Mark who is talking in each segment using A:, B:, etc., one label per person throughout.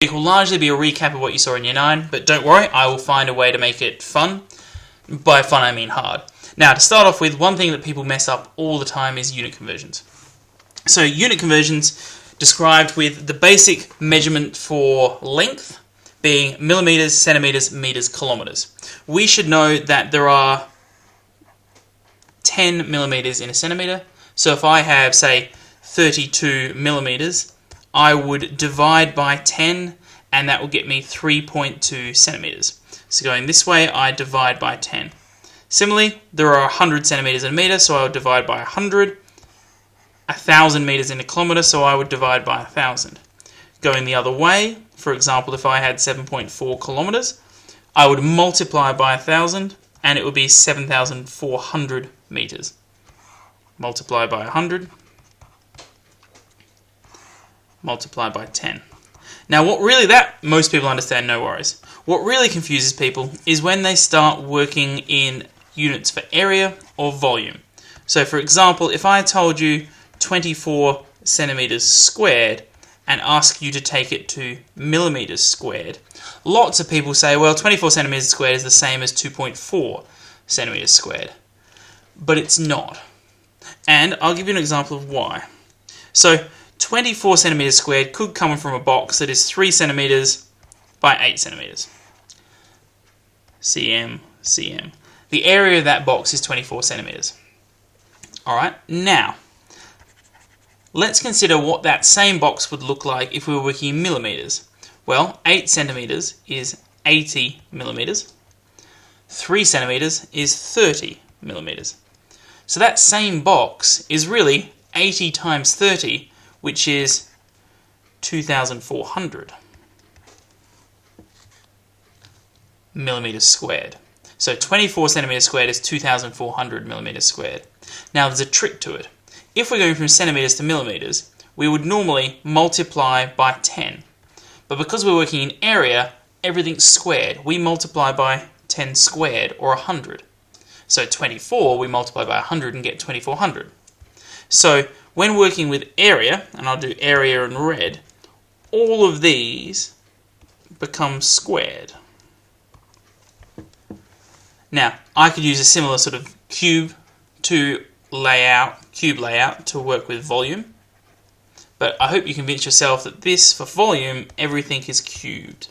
A: It will largely be a recap of what you saw in Year 9, but don't worry, I will find a way to make it fun. By fun, I mean hard. Now, to start off with, one thing that people mess up all the time is unit conversions. So, unit conversions described with the basic measurement for length being millimeters, centimeters, meters, kilometers. We should know that there are 10 millimeters in a centimeter. So if I have, say, 32 millimeters, I would divide by 10, and that will get me 3.2 centimeters. So going this way, I divide by 10. Similarly, there are 100 centimeters in a meter, so I would divide by 100. 1,000 meters in a kilometer, so I would divide by 1,000. Going the other way, for example, if I had 7.4 kilometers, I would multiply by 1,000, and it would be 7,400 meters. Multiply by 100, multiply by 10. Now, most people understand, no worries. What really confuses people is when they start working in units for area or volume. So, for example, if I told you 24 centimeters squared and ask you to take it to millimeters squared, lots of people say, well, 24 centimeters squared is the same as 2.4 centimeters squared. But it's not. And I'll give you an example of why. So, 24 centimeters squared could come from a box that is 3 centimeters by 8 centimeters. cm, cm. The area of that box is 24 centimeters. Alright, now, let's consider what that same box would look like if we were working in millimeters. Well, 8 centimeters is 80 millimeters. 3 centimeters is 30 millimeters. So that same box is really 80 times 30, which is 2,400 millimeters squared. So 24 centimeters squared is 2,400 millimeters squared. Now there's a trick to it. If we're going from centimeters to millimeters, we would normally multiply by 10. But because we're working in area, everything's squared. We multiply by 10 squared, or 100. So 24, we multiply by 100 and get 2,400. So when working with area, and I'll do area in red, all of these become squared. Now, I could use a similar sort of cube layout to work with volume, but I hope you convince yourself that this, for volume, everything is cubed.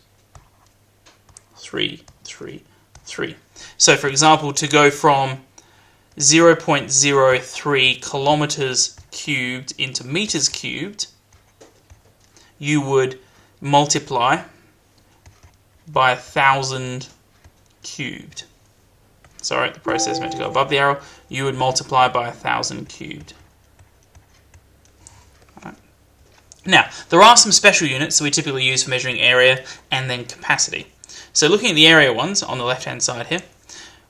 A: 3, 3, 3. So, for example, to go from 0.03 kilometers cubed into meters cubed, you would multiply by 1,000 cubed. Sorry, the process meant to go above the arrow. You would multiply by 1,000 cubed. Right. Now, there are some special units that we typically use for measuring area and then capacity. So looking at the area ones on the left-hand side here,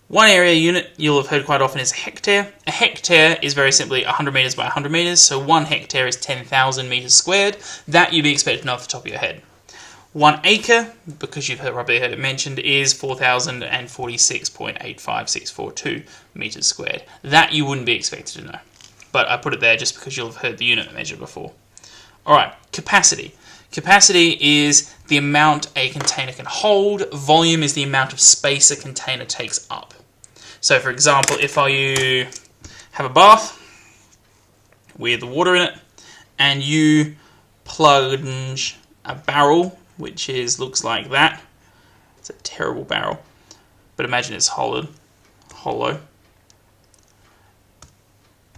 A: one area unit you'll have heard quite often is a hectare. A hectare is very simply 100 meters by 100 meters, so 1 hectare is 10,000 meters squared. That you'd be expected to know off the top of your head. 1 acre, because you've probably heard it mentioned, is 4,046.85642 meters squared. That you wouldn't be expected to know, but I put it there just because you'll have heard the unit measure before. Alright, capacity. Capacity is the amount a container can hold. Volume is the amount of space a container takes up. So, for example, if you have a bath with water in it, and you plunge a barrel, which looks like that. It's a terrible barrel, but imagine it's hollow.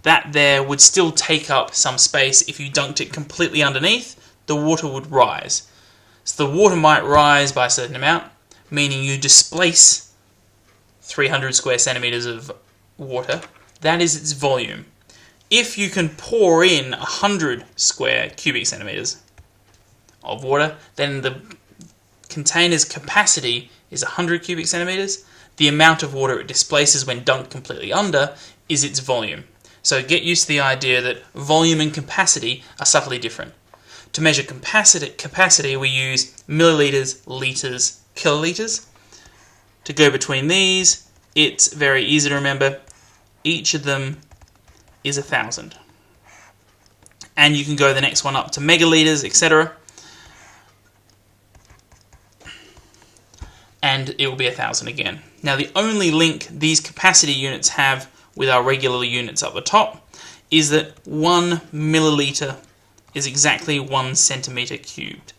A: That there would still take up some space. If you dunked it completely underneath, the water would rise. So the water might rise by a certain amount, meaning you displace 300 square centimeters of water. That is its volume. If you can pour in 100 square cubic centimeters of water, then the container's capacity is 100 cubic centimeters. The amount of water it displaces when dunked completely under is its volume. So get used to the idea that volume and capacity are subtly different. To measure capacity, we use milliliters, liters, kiloliters. To go between these, it's very easy to remember. Each of them is 1,000. And you can go the next one up to megaliters, etc. and it will be 1,000 again. Now the only link these capacity units have with our regular units up the top is that 1 milliliter is exactly 1 centimeter cubed.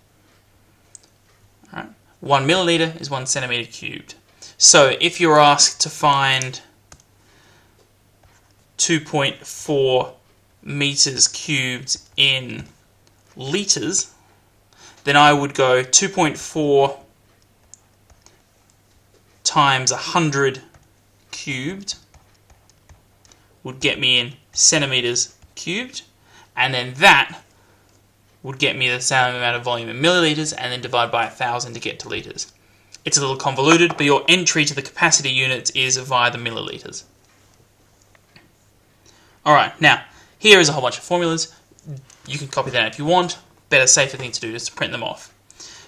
A: All right. 1 milliliter is 1 centimeter cubed. So if you're asked to find 2.4 meters cubed in liters, then I would go 2.4 times 100 cubed would get me in centimeters cubed, and then that would get me the same amount of volume in milliliters, and then divide by 1,000 to get to liters. It's a little convoluted, but your entry to the capacity units is via the milliliters. Alright, now, here is a whole bunch of formulas. You can copy that if you want. Better, safer thing to do is to print them off.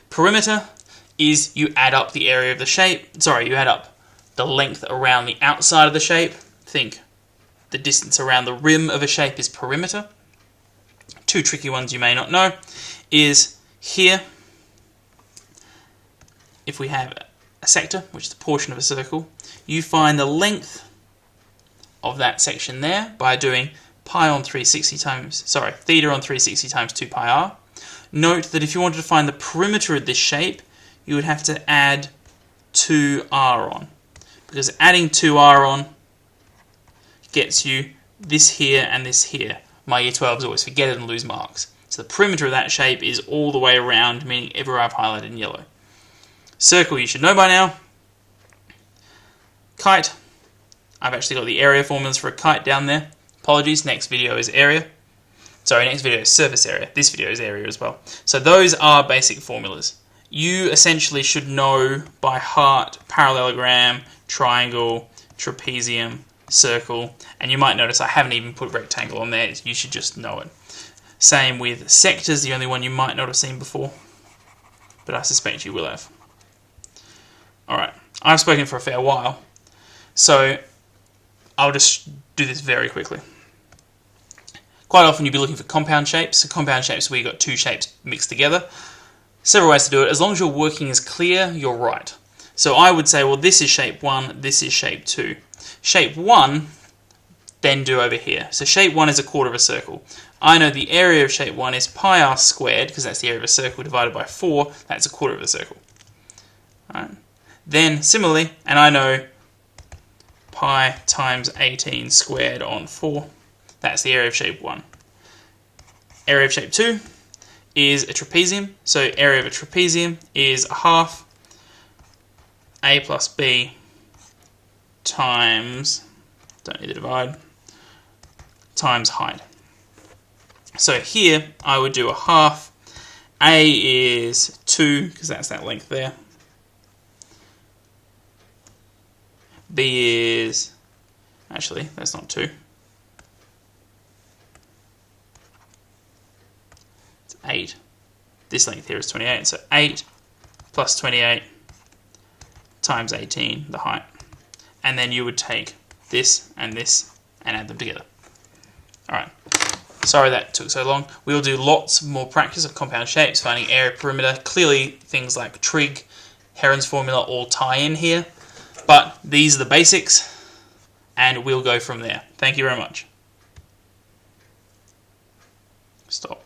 A: Perimeter is you add up the area of the shape. Sorry, you add up the length around the outside of the shape. Think the distance around the rim of a shape is perimeter. Two tricky ones you may not know is here, if we have a sector, which is the portion of a circle, you find the length of that section there by doing theta on 360 times 2 pi r. Note that if you wanted to find the perimeter of this shape, you would have to add 2r on, because adding 2r on gets you this here and this here. My year 12s always forget it and lose marks. So the perimeter of that shape is all the way around, meaning everywhere I've highlighted in yellow. Circle you should know by now. Kite, I've actually got the area formulas for a kite down there. Apologies, next video is area. Sorry, next video is surface area. This video is area as well. So those are basic formulas. You essentially should know by heart parallelogram, triangle, trapezium, circle, and you might notice I haven't even put rectangle on there. You should just know it. Same with sectors, the only one you might not have seen before, but I suspect you will have. Alright, I've spoken for a fair while, so I'll just do this very quickly. Quite often you'll be looking for compound shapes. So compound shapes where you've got two shapes mixed together. Several ways to do it. As long as your working is clear, you're right. So I would say, well, this is shape 1, this is shape 2. Shape 1, then do over here. So shape 1 is a quarter of a circle. I know the area of shape 1 is pi r squared, because that's the area of a circle, divided by 4, that's a quarter of a circle. All right. Then, similarly, and I know pi times 18 squared on 4, that's the area of shape 1. Area of shape 2 is a trapezium, so area of a trapezium is a half a plus b times, don't need to divide, times height. So here I would do a half. A is 2, because that's that length there. B is, actually, that's not 2. It's 8. This length here is 28, so 8 plus 28 times 18, the height. And then you would take this and add them together. Alright, sorry that took so long. We'll do lots more practice of compound shapes, finding area, perimeter. Clearly things like trig, Heron's formula all tie in here, but these are the basics and we'll go from there. Thank you very much. Stop.